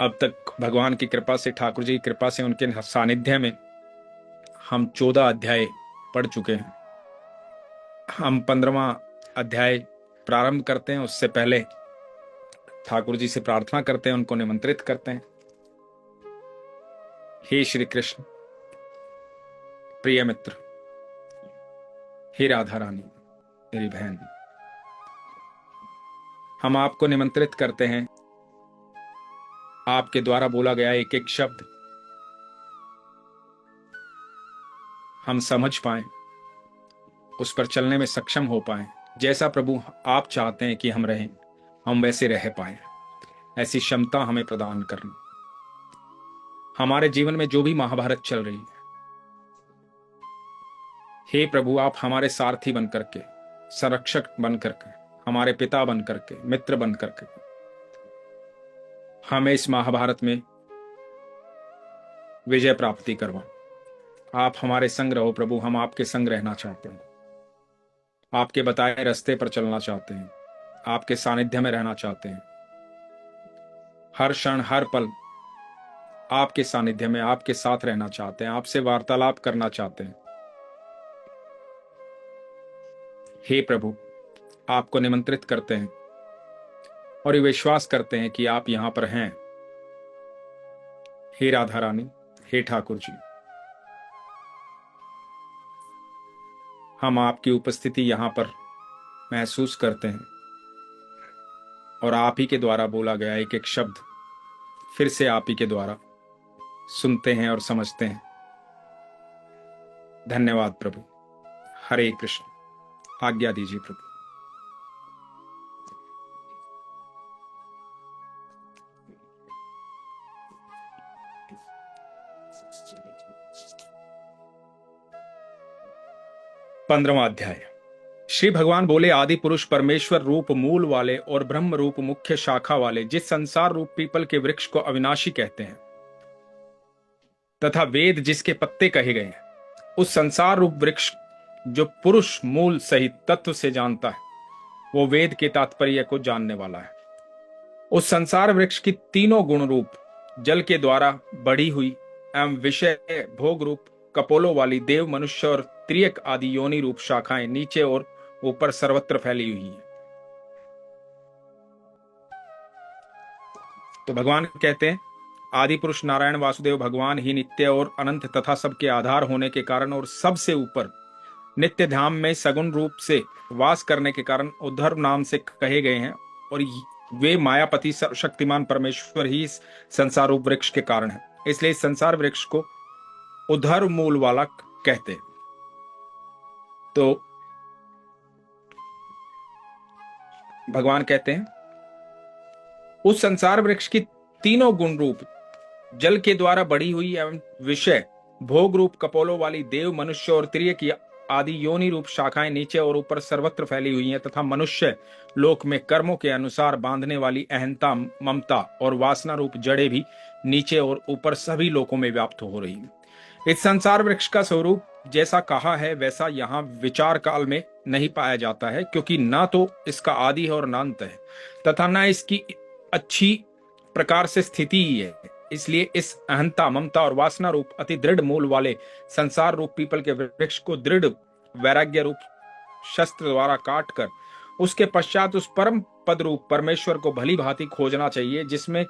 अब तक भगवान की कृपा से, ठाकुर जी की कृपा से, उनके सानिध्य में हम 14 अध्याय पढ़ चुके हैं। हम 15वां अध्याय प्रारंभ करते हैं। उससे पहले ठाकुर जी से प्रार्थना करते हैं, उनको निमंत्रित करते हैं। हे श्री कृष्ण, प्रिय मित्र, हे राधा रानी, मेरी बहन, हम आपको निमंत्रित करते हैं। आपके द्वारा बोला गया एक एक शब्द हम समझ पाए, उस पर चलने में सक्षम हो पाए। जैसा प्रभु आप चाहते हैं कि हम रहें, हम वैसे रह पाए, ऐसी क्षमता हमें प्रदान करना। हमारे जीवन में जो भी महाभारत चल रही है, हे प्रभु, आप हमारे सारथी बन करके, संरक्षक बन करके, हमारे पिता बन करके, मित्र बन करके हमें इस महाभारत में विजय प्राप्ति करवा। आप हमारे संग रहो प्रभु, हम आपके संग रहना चाहते हैं, आपके बताए रास्ते पर चलना चाहते हैं, आपके सानिध्य में रहना चाहते हैं। हर क्षण हर पल आपके सानिध्य में, आपके साथ रहना चाहते हैं, आपसे वार्तालाप करना चाहते हैं। हे प्रभु, आपको निमंत्रित करते हैं और ये विश्वास करते हैं कि आप यहां पर हैं। हे राधा रानी, हे ठाकुर जी, हम आपकी उपस्थिति यहां पर महसूस करते हैं और आप ही के द्वारा बोला गया एक एक शब्द फिर से आप ही के द्वारा सुनते हैं और समझते हैं। धन्यवाद प्रभु। हरे कृष्ण। आज्ञा दीजिए प्रभु। पंद्रहवां अध्याय। श्री भगवान बोले, आदि पुरुष परमेश्वर रूप मूल वाले और ब्रह्म रूप मुख्य शाखा वाले जिस संसार रूप पीपल के वृक्ष को अविनाशी कहते हैं तथा वेद जिसके पत्ते कहे गए हैं, उस संसार रूप वृक्ष जो पुरुष मूल सहित तत्व से जानता है, वो वेद के तात्पर्य को जानने वाला है। उस संसार वृक्ष की तीनों गुण रूप, जल के द्वारा बढ़ी हुई एवं विषय भोग रूप कपोलों वाली देव, मनुष्य और त्रियक आदि योनि रूप शाखाएं नीचे और ऊपर सर्वत्र फैली हुई हैं। तो भगवान कहते हैं, आदि पुरुष नारायण वासुदेव भगवान ही नित्य और अनंत तथा सबके आधार होने के कारण और सबसे ऊपर नित्य धाम में सगुण रूप से वास करने के कारण उद्धव नाम से कहे गए हैं। और वे मायापति सर्वशक्तिमान परमेश्वर ही इस संसार रूप वृक्ष के कारण है। इसलिए इस संसार वृक्ष को उद्धर मूल वाला कहते हैं। तो भगवान कहते हैं, उस संसार वृक्ष की तीनों गुण रूप, जल के द्वारा बढ़ी हुई एवं विषय भोग रूप कपोलों वाली देव, मनुष्य और त्रियक आदि योनि रूप शाखाएं नीचे और ऊपर सर्वत्र फैली हुई हैं तथा मनुष्य लोक में कर्मों के अनुसार बांधने वाली अहंता, ममता और वासना रूप जड़ें भी नीचे और ऊपर सभी लोकों में व्याप्त हो रही हैं। इस संसार वृक्ष का स्वरूप जैसा कहा है वैसा यहाँ विचार काल में नहीं पाया जाता है, क्योंकि ना तो इसका आदि है और ना अंत है तथा ना इसकी अच्छी प्रकार से स्थिति ही है। इसलिए इस अहंता, ममता और वासना रूप अति दृढ़ मूल वाले संसार रूप पीपल के वृक्ष को दृढ़ वैराग्य रूप शस्त्र द्वारा काट कर उसके पश्चात उस परम पद रूप परमेश्वर को भली भांति खोजना चाहिए, जिसमें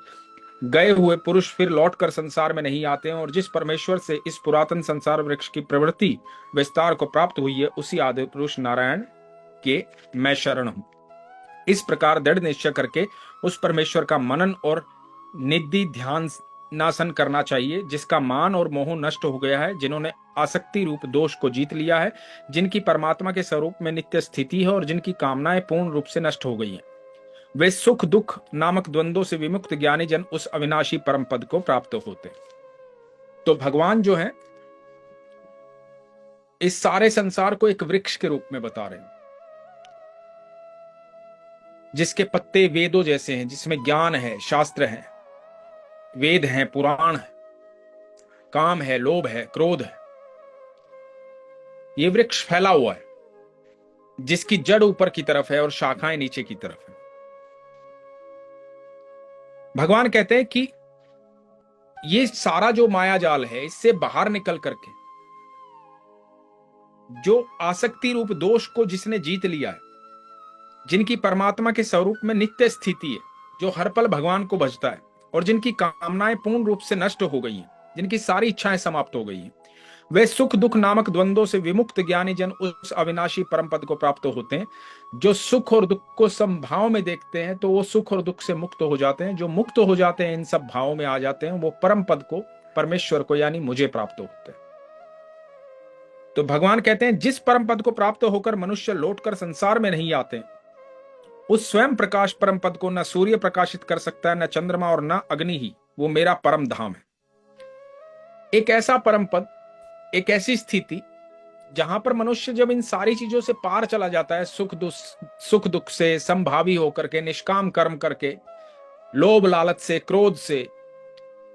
गए हुए पुरुष फिर लौटकर संसार में नहीं आते हैं और जिस परमेश्वर से इस पुरातन संसार वृक्ष की प्रवृत्ति विस्तार को प्राप्त हुई है, उसी आदि पुरुष नारायण के मैं शरण हूं। इस प्रकार दृढ़ निश्चय करके उस परमेश्वर का मनन और निधि ध्यान नासन करना चाहिए, जिसका मान और मोह नष्ट हो गया है, जिन्होंने आसक्ति रूप दोष को जीत लिया है, जिनकी परमात्मा के स्वरूप में नित्य स्थिति है और जिनकी कामनाएं पूर्ण रूप से नष्ट हो गई हैं। वे सुख दुख नामक द्वंद्वों से विमुक्त ज्ञानी जन उस अविनाशी परम पद को प्राप्त होते। तो भगवान जो है इस सारे संसार को एक वृक्ष के रूप में बता रहे हैं, जिसके पत्ते वेदों जैसे हैं, जिसमें ज्ञान है, शास्त्र है, वेद है, पुराण है, काम है, लोभ है, क्रोध है। ये वृक्ष फैला हुआ है, जिसकी जड़ ऊपर की तरफ है और शाखाएं नीचे की तरफ है। भगवान कहते हैं कि ये सारा जो माया जाल है, इससे बाहर निकल करके जो आसक्ति रूप दोष को जिसने जीत लिया है, जिनकी परमात्मा के स्वरूप में नित्य स्थिति है, जो हर पल भगवान को भजता है और जिनकी कामनाएं पूर्ण रूप से नष्ट हो गई हैं, जिनकी सारी इच्छाएं समाप्त हो गई हैं, वे सुख दुख नामक द्वंद्वों से विमुक्त ज्ञानी जन उस अविनाशी परम पद को प्राप्त होते हैं। जो सुख और दुख को समभाव में देखते हैं तो वो सुख और दुख से मुक्त हो जाते हैं। जो मुक्त हो जाते हैं, इन सब भावों में आ जाते हैं, वो परम पद को, परमेश्वर को यानी मुझे प्राप्त होते हैं। तो भगवान कहते हैं, जिस परम पद को प्राप्त होकर मनुष्य लौटकर संसार में नहीं आते, उस स्वयं प्रकाश परम पद को न सूर्य प्रकाशित कर सकता है, न चंद्रमा और न अग्नि ही। वो मेरा परम धाम है। एक ऐसा परम पद, एक ऐसी स्थिति जहां पर मनुष्य जब इन सारी चीजों से पार चला जाता है, सुख दुख से संभावी होकर के, निष्काम कर्म करके, लोभ लालच से, क्रोध से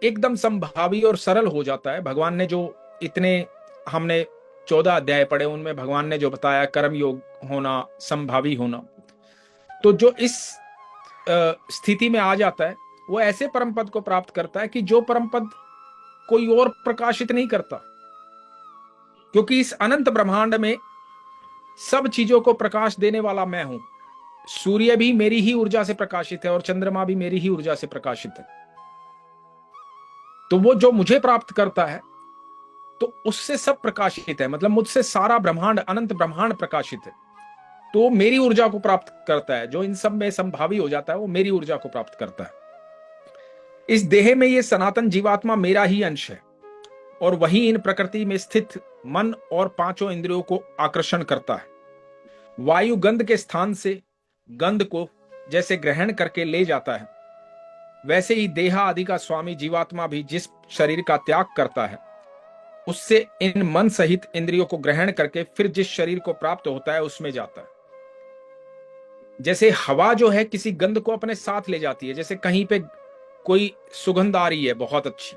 एकदम संभावी और सरल हो जाता है। भगवान ने जो इतने, हमने 14 अध्याय पढ़े, उनमें भगवान ने जो बताया कर्म योग होना, संभावी होना, तो जो इस स्थिति में आ जाता है, वो ऐसे परम पद को प्राप्त करता है कि जो परम पद कोई और प्रकाशित नहीं करता। क्योंकि इस अनंत ब्रह्मांड में सब चीजों को प्रकाश देने वाला मैं हूं। सूर्य भी मेरी ही ऊर्जा से प्रकाशित है और चंद्रमा भी मेरी ही ऊर्जा से प्रकाशित है। तो वो जो मुझे प्राप्त करता है, तो उससे सब प्रकाशित है, मतलब मुझसे सारा ब्रह्मांड, अनंत ब्रह्मांड प्रकाशित है। तो मेरी ऊर्जा को प्राप्त करता है। जो इन सब में संभावी हो जाता है, वो मेरी ऊर्जा को प्राप्त करता है। इस देह में ये सनातन जीवात्मा मेरा ही अंश है और वही इन प्रकृति में स्थित मन और पांचों इंद्रियों को आकर्षण करता है। वायु गंध के स्थान से गंध को जैसे ग्रहण करके ले जाता है, वैसे ही देहा आदि का स्वामी जीवात्मा भी जिस शरीर का त्याग करता है, उससे इन मन सहित इंद्रियों को ग्रहण करके फिर जिस शरीर को प्राप्त होता है, उसमें जाता है। जैसे हवा जो है किसी गंध को अपने साथ ले जाती है। जैसे कहीं पे कोई सुगंध आ रही है बहुत अच्छी,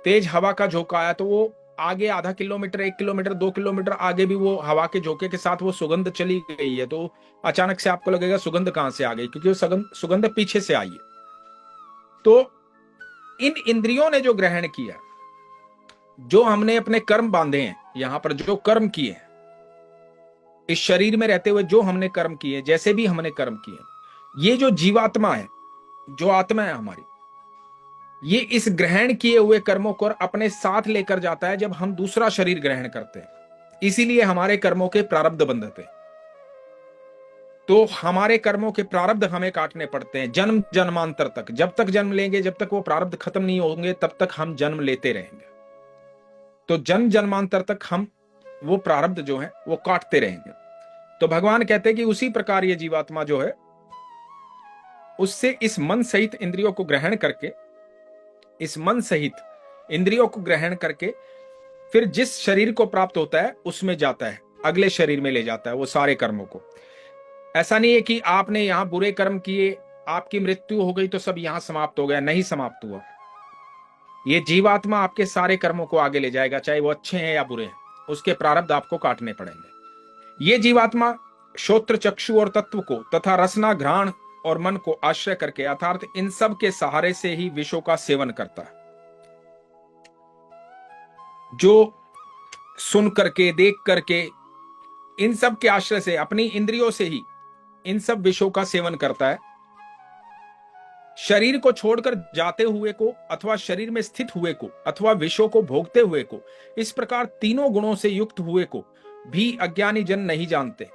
तेज हवा का झोंका आया, तो वो आगे आधा किलोमीटर, 1 किलोमीटर, 2 किलोमीटर आगे भी वो हवा के झोंके के साथ वो सुगंध चली गई है, तो अचानक से आपको लगेगा सुगंध कहां से आ गई, क्योंकि वो सुगंध पीछे से आई है। तो इन इंद्रियों ने जो ग्रहण किया, जो हमने अपने कर्म बांधे हैं, यहां पर जो कर्म किए हैं, इस शरीर में रहते हुए जो हमने कर्म किए, जैसे भी हमने कर्म किए, ये जो जीवात्मा है, जो आत्मा है हमारी, ये इस ग्रहण किए हुए कर्मों को अपने साथ लेकर जाता है जब हम दूसरा शरीर ग्रहण करते हैं। इसीलिए हमारे कर्मों के प्रारब्ध बंधते हैं। तो हमारे कर्मों के प्रारब्ध हमें काटने पड़ते हैं जन्म जन्मांतर तक। जब तक जन्म लेंगे, जब तक वो प्रारब्ध खत्म नहीं होंगे, तब तक हम जन्म लेते रहेंगे। तो जन्म जन्मांतर तक हम वो प्रारब्ध जो है वो काटते रहेंगे। तो भगवान कहते हैं कि उसी प्रकार ये जीवात्मा जो है, उससे इस मन सहित इंद्रियों को ग्रहण करके, इस मन सहित इंद्रियों को ग्रहण करके फिर जिस शरीर को प्राप्त होता है उसमें जाता है, अगले शरीर में ले जाता है वो सारे कर्मों को। ऐसा नहीं है कि आपने यहां बुरे कर्म किए, आपकी मृत्यु हो गई तो सब यहां समाप्त हो गया। नहीं समाप्त हुआ। ये जीवात्मा आपके सारे कर्मों को आगे ले जाएगा, चाहे वो अच्छे हैं या बुरे हैं, उसके प्रारब्ध आपको काटने पड़ेंगे। ये जीवात्मा श्रोत्र, चक्षु और तत्व को तथा रसना, घ्राण और मन को आश्रय करके, अर्थात इन सब के सहारे से ही विषयों का सेवन करता है। जो सुन करके, देख करके, इन सब के आश्रय से, अपनी इंद्रियों से ही इन सब विषयों का सेवन करता है। शरीर को छोड़कर जाते हुए को, अथवा शरीर में स्थित हुए को, अथवा विषयों को भोगते हुए को, इस प्रकार तीनों गुणों से युक्त हुए को भी अज्ञानी जन नहीं जानते।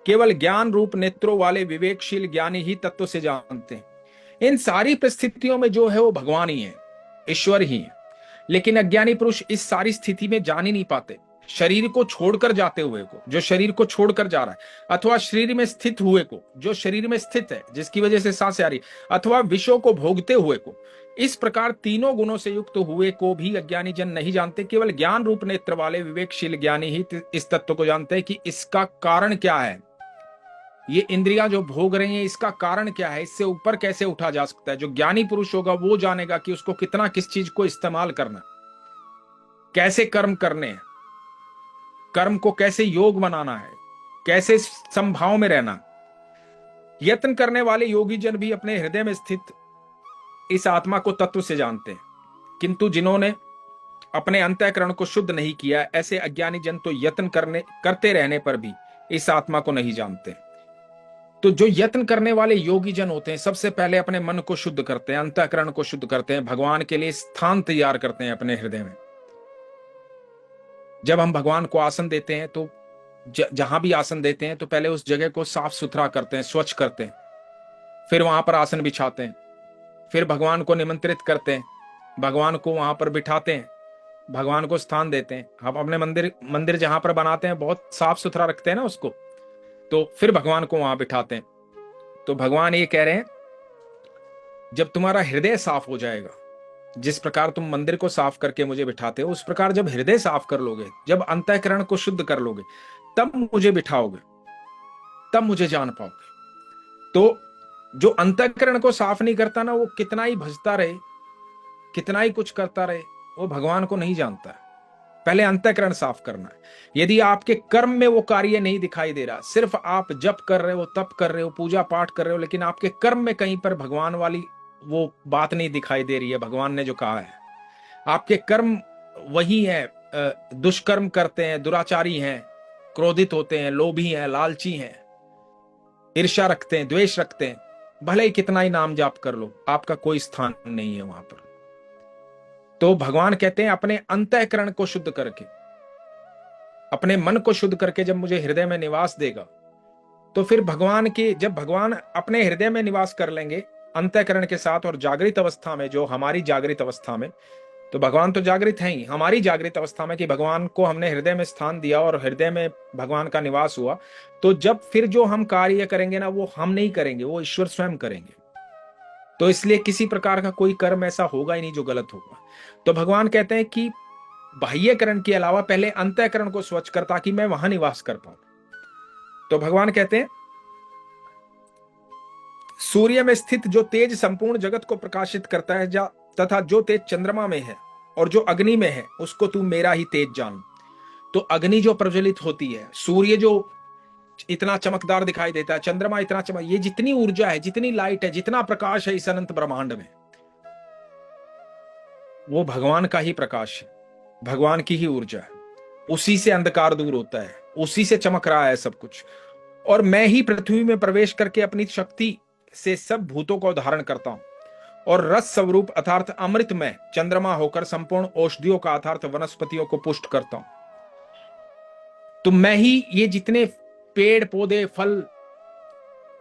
केवल ज्ञान रूप नेत्रों वाले विवेकशील ज्ञानी ही तत्व से जानते हैं। इन सारी परिस्थितियों में जो है वो भगवान ही है, ईश्वर ही है। लेकिन अज्ञानी पुरुष इस सारी स्थिति में जान ही नहीं पाते। शरीर को छोड़कर जाते हुए को, जो शरीर को छोड़कर जा रहा है, अथवा शरीर में स्थित हुए को, जो शरीर में स्थित है, जिसकी वजह से सांसें आ रही, अथवा विषयों को भोगते हुए को, इस प्रकार तीनों गुणों से युक्त हुए को भी अज्ञानी जन नहीं जानते। केवल ज्ञान रूप नेत्र वाले विवेकशील ज्ञानी ही इस तत्व को जानते हैं कि इसका कारण क्या है, ये इंद्रियां जो भोग रही हैं, इसका कारण क्या है, इससे ऊपर कैसे उठा जा सकता है। जो ज्ञानी पुरुष होगा वो जानेगा कि उसको कितना, किस चीज को इस्तेमाल करना, कैसे कर्म करने हैं, कर्म को कैसे योग बनाना है, कैसे संभाव में रहना। यत्न करने वाले योगी जन भी अपने हृदय में स्थित इस आत्मा को तत्व से जानते हैं। किंतु जिन्होंने अपने अंतःकरण को शुद्ध नहीं किया, ऐसे अज्ञानी जन तो यत्न करते रहने पर भी इस आत्मा को नहीं जानते। तो जो यत्न करने वाले योगी जन होते हैं, सबसे पहले अपने मन को शुद्ध करते हैं, अंतःकरण को शुद्ध करते हैं, भगवान के लिए स्थान तैयार करते हैं अपने हृदय में। जब हम भगवान को आसन देते हैं तो जहां भी आसन देते हैं तो पहले उस जगह को साफ सुथरा करते हैं, स्वच्छ करते हैं, फिर वहां पर आसन बिछाते हैं, फिर भगवान को निमंत्रित करते हैं, भगवान को वहां पर बिठाते हैं, भगवान को स्थान देते हैं। हम अपने मंदिर जहां पर बनाते हैं बहुत साफ सुथरा रखते हैं ना उसको, तो फिर भगवान को वहां बिठाते हैं। तो भगवान ये कह रहे हैं, जब तुम्हारा हृदय साफ हो जाएगा, जिस प्रकार तुम मंदिर को साफ करके मुझे बिठाते हो, उस प्रकार जब हृदय साफ कर लोगे, जब अंतःकरण को शुद्ध कर लोगे, तब मुझे बिठाओगे, तब मुझे जान पाओगे। तो जो अंतःकरण को साफ नहीं करता ना, वो कितना ही भजता रहे, कितना ही कुछ करता रहे, वो भगवान को नहीं जानता है। पहले अंतःकरण साफ करना है। यदि आपके कर्म में वो कार्य नहीं दिखाई दे रहा, सिर्फ आप जप कर रहे हो, तप कर रहे हो, पूजा पाठ कर रहे हो, लेकिन आपके कर्म में कहीं पर भगवान वाली वो बात नहीं दिखाई दे रही है, भगवान ने जो कहा है, आपके कर्म वही है, दुष्कर्म करते हैं, दुराचारी हैं, क्रोधित होते हैं, लोभी हैं, लालची हैं, ईर्ष्या रखते हैं, द्वेष रखते हैं, भले ही कितना ही नाम जाप कर लो, आपका कोई स्थान नहीं है वहां पर। तो भगवान कहते हैं, अपने अंतःकरण को शुद्ध करके, अपने मन को शुद्ध करके जब मुझे हृदय में निवास देगा, तो फिर जब भगवान अपने हृदय में निवास कर लेंगे अंतःकरण के साथ, और जागृत अवस्था में, जो हमारी जागृत अवस्था में, तो भगवान तो जागृत हैं ही, हमारी जागृत अवस्था में कि भगवान को हमने हृदय में स्थान दिया और हृदय में भगवान का निवास हुआ, तो जब फिर जो हम कार्य करेंगे ना, वो हम नहीं करेंगे, वो ईश्वर स्वयं करेंगे। तो इसलिए किसी प्रकार का कोई कर्म ऐसा होगा ही नहीं जो गलत होगा। तो भगवान कहते हैं कि बाह्यकरण के अलावा पहले अंतःकरण को स्वच्छ कर, ताकि मैं वहां निवास कर पाऊं। तो भगवान कहते हैं, सूर्य में स्थित जो तेज संपूर्ण जगत को प्रकाशित करता है, तथा जो तेज चंद्रमा में है और जो अग्नि में है, उसको तू मेरा ही तेज जान। तो अग्नि जो प्रज्वलित होती है, सूर्य जो इतना चमकदार दिखाई देता है, चंद्रमा इतना चमक, ये जितनी ऊर्जा है, जितनी लाइट है, जितना प्रकाश है इस अनंत ब्रह्मांड में, वो भगवान का ही प्रकाश है, भगवान की ही ऊर्जा है। उसी से अंधकार दूर होता है, उसी से चमक रहा है सब कुछ। और मैं ही पृथ्वी में प्रवेश करके अपनी शक्ति से सब भूतों को धारण करता हूं, और रस स्वरूप अर्थात अमृत में चंद्रमा होकर संपूर्ण औषधियों का अर्थात वनस्पतियों को पुष्ट करता हूं। तो मैं ही ये जितने पेड़ पौधे, फल,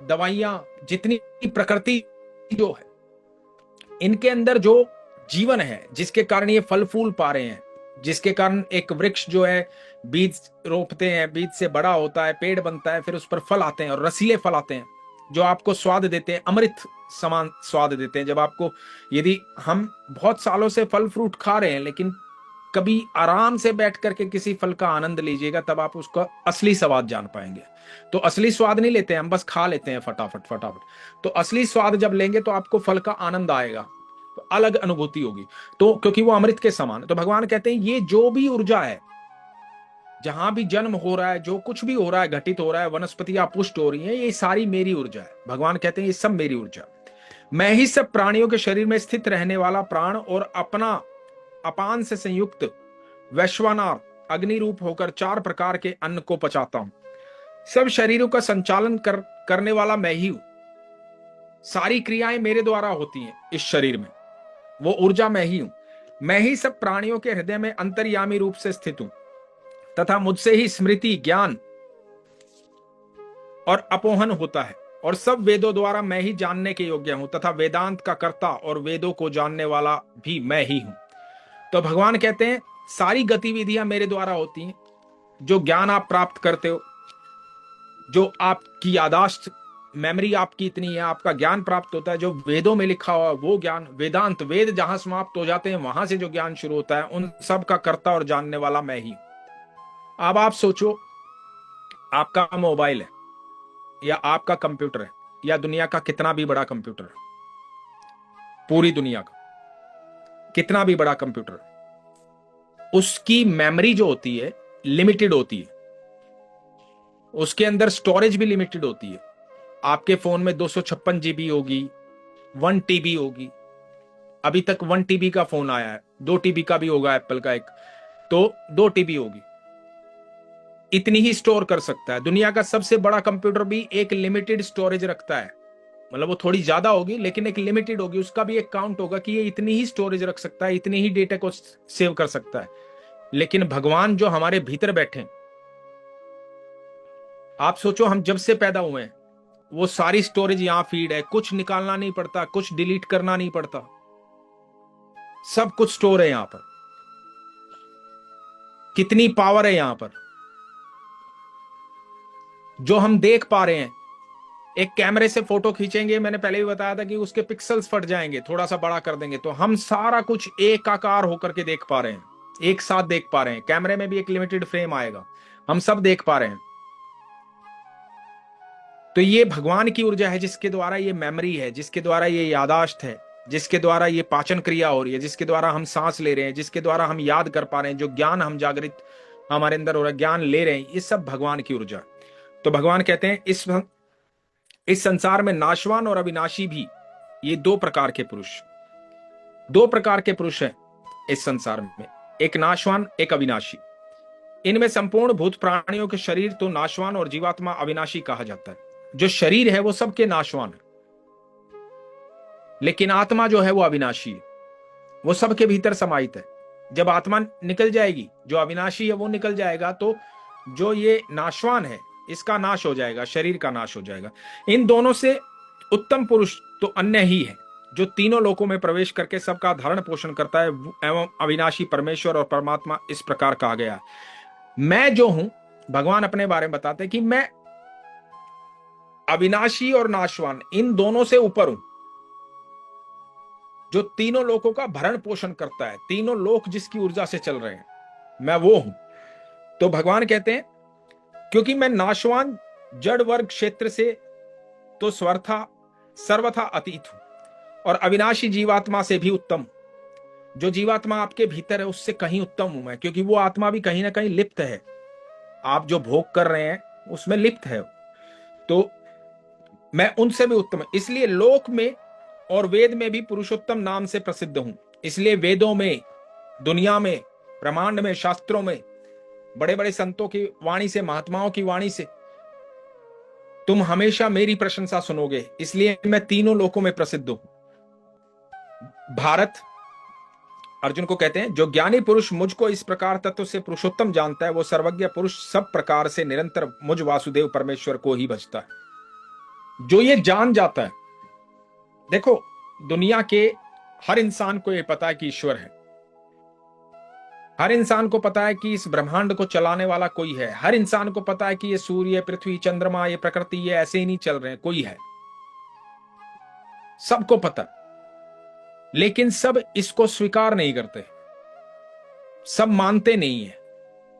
दवाइयां, जितनी प्रकृति जो है, इनके अंदर जो जीवन है, जिसके कारण ये फल फूल पा रहे हैं, जिसके कारण एक वृक्ष जो है, बीज रोपते हैं, बीज से बड़ा होता है, पेड़ बनता है, फिर उस पर फल आते हैं, और रसीले फल आते हैं जो आपको स्वाद देते हैं, अमृत समान स्वाद देते हैं। जब आपको, यदि हम बहुत सालों से फल फ्रूट खा रहे हैं, लेकिन कभी आराम से बैठ करके किसी फल का आनंद लीजिएगा, तब आप उसका असली स्वाद जान पाएंगे। तो असली स्वाद नहीं लेते हैं हम, बस खा लेते हैं फटाफट फटाफट। तो असली स्वाद जब लेंगे तो आपको फल का आनंद आएगा, तो अलग अनुभूति होगी, तो क्योंकि वो अमृत के समान। तो भगवान कहते हैं, ये जो भी ऊर्जा है, जहां भी जन्म हो रहा है, जो कुछ भी हो रहा है, घटित हो रहा है, वनस्पतियां पुष्ट हो रही हैं, ये सारी मेरी ऊर्जा है। भगवान कहते हैं, ये सब मेरी ऊर्जा। मैं ही सब प्राणियों के शरीर में स्थित रहने वाला प्राण और अपना अपान से संयुक्त वैश्वानर अग्नि रूप होकर 4 प्रकार के अन्न को पचाता हूं। सब शरीरों का संचालन करने वाला मैं ही हूं। सारी क्रियाएं मेरे द्वारा होती हैं इस शरीर में, वो ऊर्जा मैं ही हूं। मैं ही सब प्राणियों के हृदय में अंतर्यामी रूप से स्थित हूं, तथा मुझसे ही स्मृति, ज्ञान और अपोहन होता है, और सब वेदों द्वारा मैं ही जानने के योग्य हूं, तथा वेदांत का कर्ता और वेदों को जानने वाला भी मैं ही हूं। तो भगवान कहते हैं, सारी गतिविधियां मेरे द्वारा होती हैं। जो ज्ञान आप प्राप्त करते हो, जो आपकी यादाश्त, मेमोरी आपकी इतनी है, आपका ज्ञान प्राप्त होता है, जो वेदों में लिखा हुआ वो ज्ञान, वेदांत, वेद जहां समाप्त हो जाते हैं वहां से जो ज्ञान शुरू होता है, उन सब का कर्ता और जानने वाला मैं ही। अब आप सोचो, आपका मोबाइल है या आपका कंप्यूटर है, या दुनिया का कितना भी बड़ा कंप्यूटर है, पूरी दुनिया का कितना भी बड़ा कंप्यूटर, उसकी मेमोरी जो होती है लिमिटेड होती है, उसके अंदर स्टोरेज भी लिमिटेड होती है। आपके फोन में 256 GB होगी, 1 TB होगी, अभी तक 1 TB का फोन आया है, 2 TB का भी होगा एप्पल का एक, तो 2 TB होगी, इतनी ही स्टोर कर सकता है। दुनिया का सबसे बड़ा कंप्यूटर भी एक लिमिटेड स्टोरेज रखता है, मतलब वो थोड़ी ज्यादा होगी लेकिन एक लिमिटेड होगी, उसका भी एक काउंट होगा कि ये इतनी ही स्टोरेज रख सकता है, इतनी ही डेटा को सेव कर सकता है। लेकिन भगवान जो हमारे भीतर बैठे, आप सोचो हम जब से पैदा हुए हैं वो सारी स्टोरेज यहां फीड है, कुछ निकालना नहीं पड़ता, कुछ डिलीट करना नहीं पड़ता, सब कुछ स्टोर है यहां पर। कितनी पावर है यहां पर जो हम देख पा रहे हैं। एक कैमरे से फोटो खींचेंगे, मैंने पहले भी बताया था कि उसके पिक्सल्स फट जाएंगे, थोड़ा सा बड़ा कर देंगे तो हम सारा कुछ एक आकार होकर के देख पा रहे हैं, एक साथ देख पा रहे हैं। कैमरे में भी एक लिमिटेड फ्रेम आएगा, हम सब देख पा रहे हैं। तो ये भगवान की ऊर्जा है जिसके द्वारा ये मेमोरी है, जिसके द्वारा ये यादाश्त है, जिसके द्वारा ये पाचन क्रिया हो रही है, जिसके द्वारा हम सांस ले रहे हैं, जिसके द्वारा हम याद कर पा रहे हैं, जो ज्ञान हम जागृत हमारे अंदर हो रहा है, ज्ञान ले रहे हैं, ये सब भगवान की ऊर्जा। तो भगवान कहते हैं इस संसार में नाशवान और अविनाशी भी, ये 2 प्रकार के पुरुष, 2 प्रकार के पुरुष हैं इस संसार में, एक नाशवान एक अविनाशी। इनमें संपूर्ण भूत प्राणियों के शरीर तो नाशवान और जीवात्मा अविनाशी कहा जाता है। जो शरीर है वो सबके नाशवान है, लेकिन आत्मा जो है वो अविनाशी है, वो सबके भीतर समाहित है। जब आत्मा निकल जाएगी, जो अविनाशी है वो निकल जाएगा, तो जो ये नाशवान है इसका नाश हो जाएगा, शरीर का नाश हो जाएगा। इन दोनों से उत्तम पुरुष तो अन्य ही है, जो तीनों लोकों में प्रवेश करके सबका धारण पोषण करता है, एवं अविनाशी परमेश्वर और परमात्मा इस प्रकार कहा गया है। मैं जो हूं, भगवान अपने बारे में बताते हैं कि मैं अविनाशी और नाशवान इन दोनों से ऊपर हूं, जो तीनों लोकों का भरण पोषण करता है, तीनों लोक जिसकी ऊर्जा से चल रहे हैं, मैं वो हूं। तो भगवान कहते हैं क्योंकि मैं नाशवान जड़ वर्ग क्षेत्र से तो सर्वथा अतीत हूं, और अविनाशी जीवात्मा से भी उत्तम। जो जीवात्मा आपके भीतर है उससे कहीं उत्तम हूं मैं, क्योंकि वो आत्मा भी कहीं ना कहीं लिप्त है, आप जो भोग कर रहे हैं उसमें लिप्त है, तो मैं उनसे भी उत्तम है। इसलिए लोक में और वेद में भी पुरुषोत्तम नाम से प्रसिद्ध हूं। इसलिए वेदों में, दुनिया में, ब्रह्मांड में, शास्त्रों में, बड़े बड़े संतों की वाणी से, महात्माओं की वाणी से तुम हमेशा मेरी प्रशंसा सुनोगे, इसलिए मैं तीनों लोकों में प्रसिद्ध हूं। भारत अर्जुन को कहते हैं, जो ज्ञानी पुरुष मुझको इस प्रकार तत्व से पुरुषोत्तम जानता है, वो सर्वज्ञ पुरुष सब प्रकार से निरंतर मुझ वासुदेव परमेश्वर को ही भजता है। जो ये जान जाता है, देखो दुनिया के हर इंसान को ये पता है कि ईश्वर है, हर इंसान को पता है कि इस ब्रह्मांड को चलाने वाला कोई है, हर इंसान को पता है कि ये सूर्य, पृथ्वी, चंद्रमा, ये प्रकृति, ये ऐसे ही नहीं चल रहे हैं, कोई है, सबको पता। लेकिन सब इसको स्वीकार नहीं करते, सब मानते नहीं है,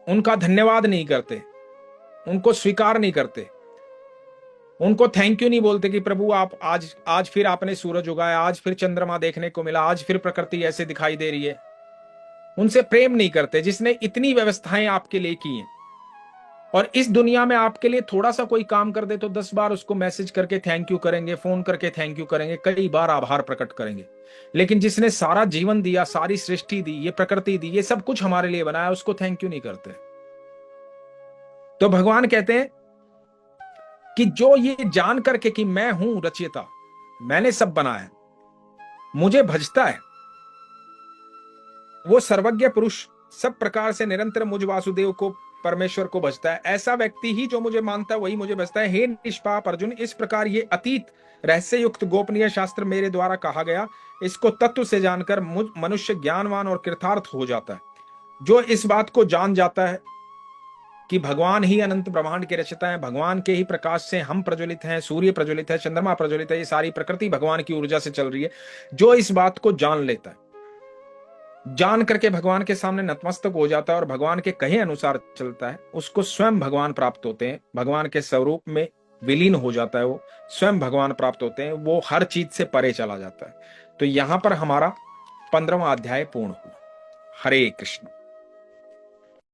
उनका धन्यवाद नहीं करते, उनको स्वीकार नहीं करते, उनको थैंक यू नहीं बोलते कि प्रभु आप आज फिर आपने सूरज उगाया, आज फिर चंद्रमा देखने को मिला, आज फिर प्रकृति ऐसे दिखाई दे रही है। उनसे प्रेम नहीं करते जिसने इतनी व्यवस्थाएं आपके लिए की हैं। और इस दुनिया में आपके लिए थोड़ा सा कोई काम कर दे तो 10 बार उसको मैसेज करके थैंक यू करेंगे, फोन करके थैंक यू करेंगे, कई बार आभार प्रकट करेंगे। लेकिन जिसने सारा जीवन दिया, सारी सृष्टि दी, ये प्रकृति दी, ये सब कुछ हमारे लिए बनाया, उसको थैंक यू नहीं करते। तो भगवान कहते हैं कि जो ये जान करके कि मैं हूं रचयिता, मैंने सब बनाया, मुझे भजता है, वो सर्वज्ञ पुरुष सब प्रकार से निरंतर मुझ वासुदेव को, परमेश्वर को भजता है। ऐसा व्यक्ति ही जो मुझे मानता है वही मुझे भजता है। हे निष्पाप अर्जुन, इस प्रकार ये अतीत रहस्य युक्त गोपनीय शास्त्र मेरे द्वारा कहा गया, इसको तत्व से जानकर मनुष्य ज्ञानवान और कृतार्थ हो जाता है। जो इस बात को जान जाता है कि भगवान ही अनंत ब्रह्मांड के रचयिता है, भगवान के ही प्रकाश से हम प्रज्वलित हैं, सूर्य प्रज्वलित है, चंद्रमा प्रज्वलित है, ये सारी प्रकृति भगवान की ऊर्जा से चल रही है, जो इस बात को जान लेता है, जान करके भगवान के सामने नतमस्तक हो जाता है और भगवान के कहे अनुसार चलता है, उसको स्वयं भगवान प्राप्त होते हैं, भगवान के स्वरूप में विलीन हो जाता है, वो स्वयं भगवान प्राप्त होते हैं, वो हर चीज से परे चला जाता है। तो यहां पर हमारा 15वां अध्याय पूर्ण हुआ। हरे कृष्ण।